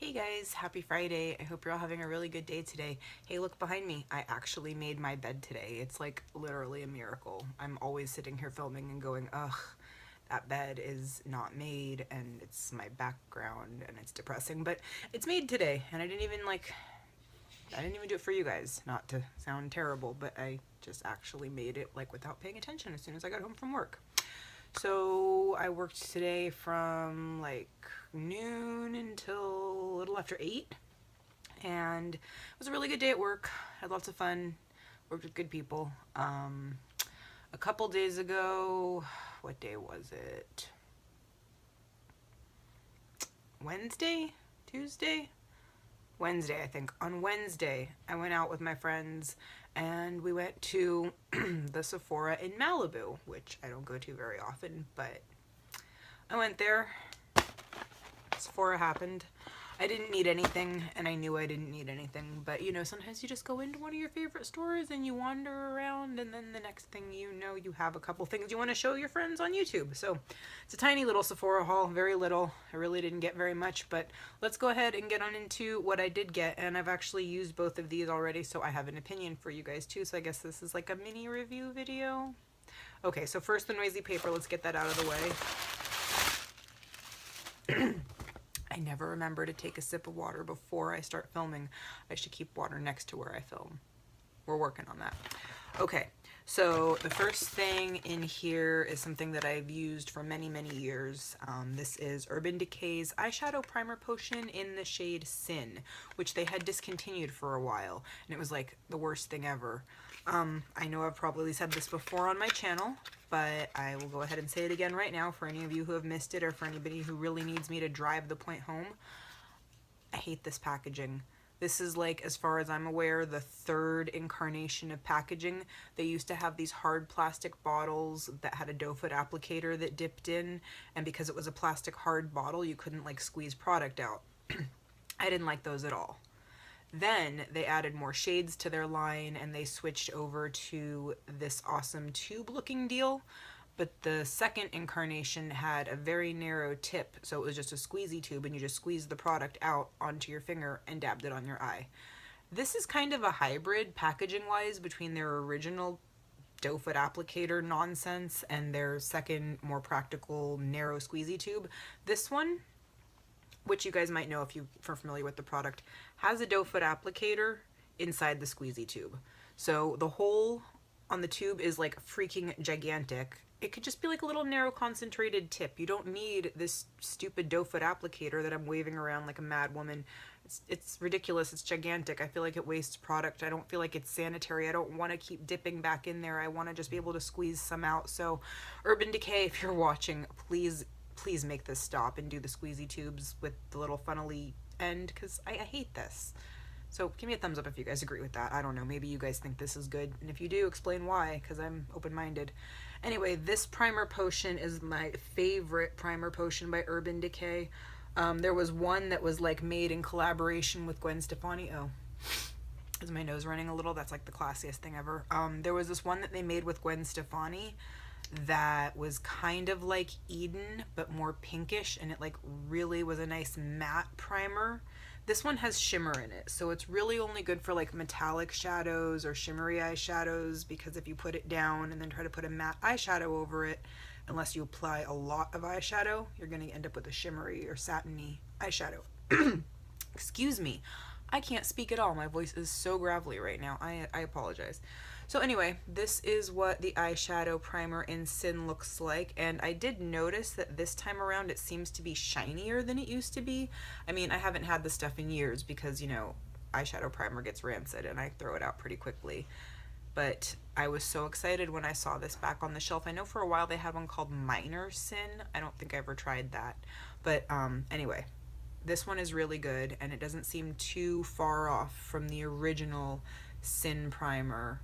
Hey guys, happy Friday. I hope you're all having a really good day today. Hey, look behind me. I actually made my bed today. It's like literally a miracle. I'm always sitting here filming and going, ugh, that bed is not made and it's my background and it's depressing, but it's made today and I didn't even do it for you guys, not to sound terrible, but I just actually made it like without paying attention as soon as I got home from work. So I worked today from like noon until a little after 8, and it was a really good day at work. Had lots of fun, worked with good people. A couple days ago, what day was it? Wednesday? Tuesday? Wednesday, I think. On Wednesday, I went out with my friends and we went to the Sephora in Malibu, which I don't go to very often, but I went there. Sephora happened. I didn't need anything, and I knew I didn't need anything, but you know, sometimes you just go into one of your favorite stores and you wander around, and then the next thing you know, you have a couple things you want to show your friends on YouTube. So it's a tiny little Sephora haul, very little. I really didn't get very much, but let's go ahead and get on into what I did get, and I've actually used both of these already, so I have an opinion for you guys too, so I guess this is like a mini review video. Okay, so first the noisy paper, let's get that out of the way. I never remember to take a sip of water before I start filming. I should keep water next to where I film. We're working on that. Okay, so the first thing in here is something that I've used for many, many years. This is Urban Decay's Eyeshadow Primer Potion in the shade Sin, which they had discontinued for a while, and it was like the worst thing ever. I know I've probably said this before on my channel, but I will go ahead and say it again right now for any of you who have missed it or for anybody who really needs me to drive the point home. I hate this packaging. This is like, as far as I'm aware, the third incarnation of packaging. They used to have these hard plastic bottles that had a doe foot applicator that dipped in, and because it was a plastic hard bottle, you couldn't like squeeze product out. I didn't like those at all. Then they added more shades to their line and they switched over to this awesome tube looking deal. But the second incarnation had a very narrow tip, so it was just a squeezy tube and you just squeezed the product out onto your finger and dabbed it on your eye. This is kind of a hybrid packaging wise between their original doe foot applicator nonsense and their second more practical narrow squeezy tube. This one, which you guys might know if you are familiar with the product, has a doe foot applicator inside the squeezy tube. So the hole on the tube is like freaking gigantic. It could just be like a little narrow concentrated tip. You don't need this stupid doe foot applicator that I'm waving around like a mad woman. It's ridiculous. It's gigantic. I feel like it wastes product. I don't feel like it's sanitary. I don't want to keep dipping back in there. I want to just be able to squeeze some out. So Urban Decay, if you're watching, please make this stop and do the squeezy tubes with the little funnely end, because I hate this. So give me a thumbs up if you guys agree with that. I don't know, maybe you guys think this is good, and if you do, explain why, because I'm open-minded. Anyway, this primer potion is my favorite primer potion by Urban Decay. There was one that was like made in collaboration with Gwen Stefani. Oh, is my nose running a little? That's like the classiest thing ever. There was this one that they made with Gwen Stefani that was kind of like Eden but more pinkish, and it like really was a nice matte primer. This one has shimmer in it, so it's really only good for like metallic shadows or shimmery eyeshadows, because if you put it down and then try to put a matte eyeshadow over it, unless you apply a lot of eyeshadow, you're going to end up with a shimmery or satiny eyeshadow. Excuse me, I can't speak at all. My voice is so gravelly right now. I apologize. So anyway, this is what the eyeshadow primer in Sin looks like, and I did notice that this time around it seems to be shinier than it used to be. I mean, I haven't had this stuff in years because, you know, eyeshadow primer gets rancid and I throw it out pretty quickly. But I was so excited when I saw this back on the shelf. I know for a while they had one called Minor Sin. I don't think I ever tried that. But anyway, this one is really good, and it doesn't seem too far off from the original Sin primer.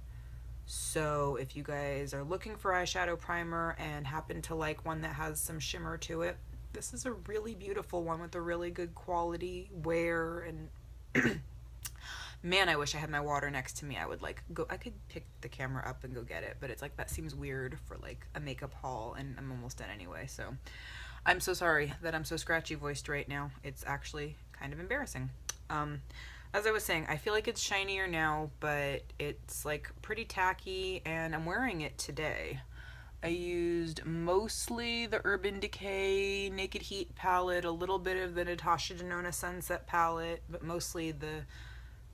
So if you guys are looking for eyeshadow primer and happen to like one that has some shimmer to it, this is a really beautiful one with a really good quality wear. And man, I wish I had my water next to me. I would like go, I could pick the camera up and go get it, but it's like that seems weird for like a makeup haul, and I'm almost done anyway. So I'm so sorry that I'm so scratchy voiced right now. It's actually kind of embarrassing. As I was saying, I feel like it's shinier now, but it's like pretty tacky, and I'm wearing it today. I used mostly the Urban Decay Naked Heat palette, a little bit of the Natasha Denona Sunset palette, but mostly the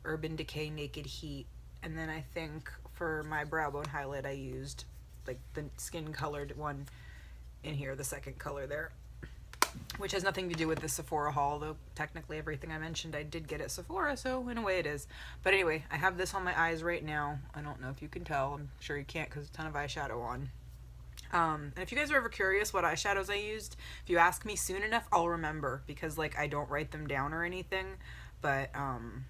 Urban Decay Naked Heat. And then I think for my brow bone highlight, I used like the skin colored one in here, the second color there, which has nothing to do with the Sephora haul, though technically everything I mentioned I did get at Sephora, so in a way it is. But anyway, I have this on my eyes right now. I don't know if you can tell. I'm sure you can't because a ton of eyeshadow on. And if you guys are ever curious what eyeshadows I used, if you ask me soon enough, I'll remember, because like I don't write them down or anything. But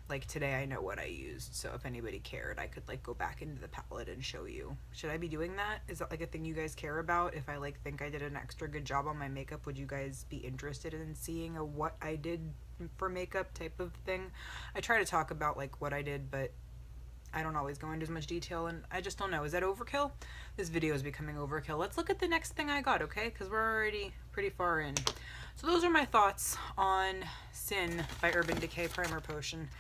like today I know what I used, so if anybody cared, I could like go back into the palette and show you. Should I be doing that? Is that like a thing you guys care about? If I like think I did an extra good job on my makeup, would you guys be interested in seeing a what I did for makeup type of thing? I try to talk about like what I did, but I don't always go into as much detail, and I just don't know. Is that overkill? This video is becoming overkill. Let's look at the next thing I got, okay? Because we're already pretty far in. So those are my thoughts on Sin by Urban Decay Primer Potion.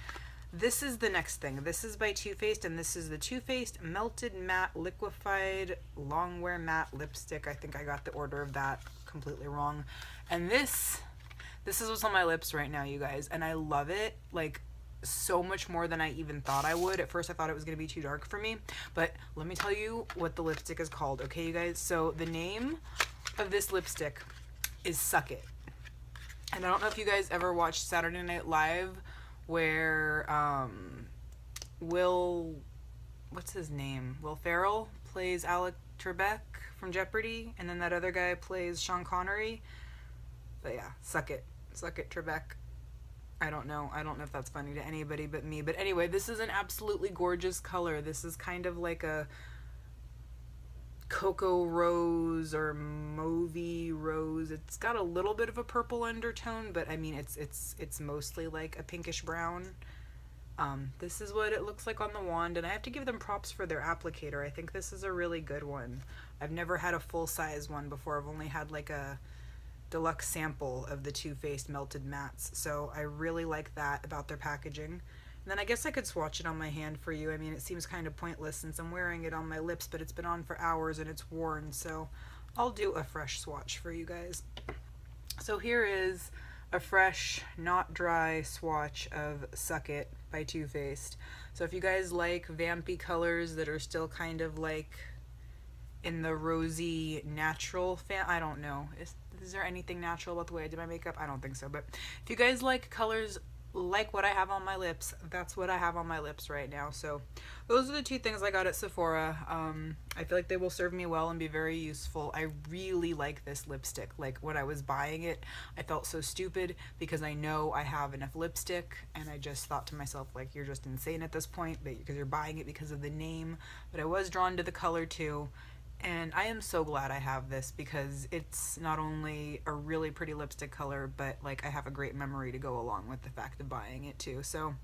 This is the next thing. This is by Too Faced, and this is the Too Faced Melted Matte Liquefied Longwear Matte Lipstick. I think I got the order of that completely wrong. And this is what's on my lips right now, you guys, and I love it. Like, so much more than I even thought I would. At first I thought it was going to be too dark for me, but let me tell you what the lipstick is called, okay, you guys? So the name of this lipstick is Suck It. And I don't know if you guys ever watched Saturday Night Live where what's his name? Will Ferrell plays Alec Trebek from Jeopardy, and then that other guy plays Sean Connery. But yeah, Suck It. Suck It, Trebek. I don't know if that's funny to anybody but me. But anyway, this is an absolutely gorgeous color. This is kind of like a cocoa rose or mauvey rose. It's got a little bit of a purple undertone, but I mean it's mostly like a pinkish brown. This is what it looks like on the wand, and I have to give them props for their applicator. I think this is a really good one. I've never had a full-size one before. I've only had like a deluxe sample of the Too Faced Melted Mattes, so I really like that about their packaging. And then I guess I could swatch it on my hand for you. I mean, it seems kind of pointless since I'm wearing it on my lips, but it's been on for hours and it's worn, so I'll do a fresh swatch for you guys. So here is a fresh, not dry swatch of Suck It by Too Faced. So if you guys like vampy colors that are still kind of like in the rosy natural I don't know. Is there anything natural about the way I did my makeup? I don't think so. But if you guys like colors like what I have on my lips, that's what I have on my lips right now. So those are the two things I got at Sephora. I feel like they will serve me well and be very useful. I really like this lipstick. Like when I was buying it, I felt so stupid because I know I have enough lipstick, and I just thought to myself, like, you're just insane at this point because you're buying it because of the name. But I was drawn to the color too. And I am so glad I have this because it's not only a really pretty lipstick color, but like I have a great memory to go along with the fact of buying it too. So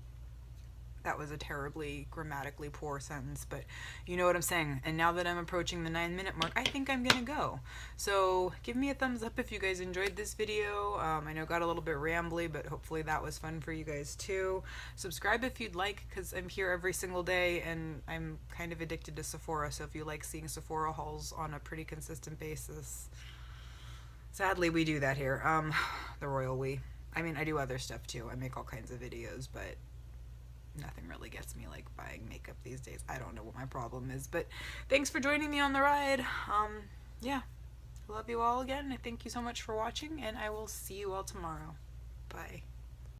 that was a terribly grammatically poor sentence, but you know what I'm saying. And now that I'm approaching the 9-minute mark, I think I'm gonna go. So give me a thumbs up if you guys enjoyed this video. I know it got a little bit rambly, but hopefully that was fun for you guys too. Subscribe if you'd like, because I'm here every single day and I'm kind of addicted to Sephora. So if you like seeing Sephora hauls on a pretty consistent basis, sadly we do that here. The royal we. I mean, I do other stuff too. I make all kinds of videos, but nothing really gets me like buying makeup these days. I don't know what my problem is, but thanks for joining me on the ride. Yeah, I love you all again. I thank you so much for watching, and I will see you all tomorrow. Bye.